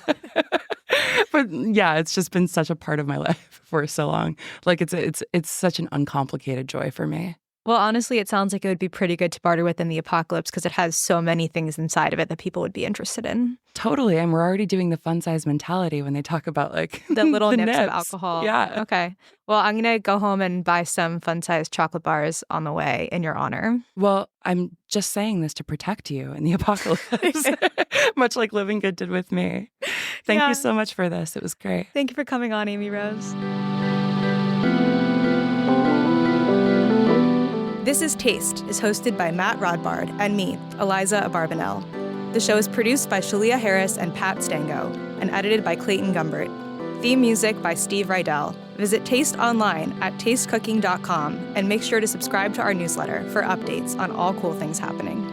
But yeah, it's just been such a part of my life for so long. Like, it's such an uncomplicated joy for me. Well, honestly, it sounds like it would be pretty good to barter with in the apocalypse because it has so many things inside of it that people would be interested in. Totally. And we're already doing the fun size mentality when they talk about like The little the nips of nips. alcohol. Yeah. Okay. Well, I'm going to go home and buy some fun size chocolate bars on the way in your honor. Well, I'm just saying this to protect you in the apocalypse, much like Living Good did with me. Thank you so much for this. It was great. Thank you for coming on, Amy Rose. This is Taste is hosted by Matt Rodbard and me, Eliza Abarbanel. The show is produced by Shalia Harris and Pat Stango and edited by Clayton Gumbert. Theme music by Steve Rydell. Visit Taste online at tastecooking.com and make sure to subscribe to our newsletter for updates on all cool things happening.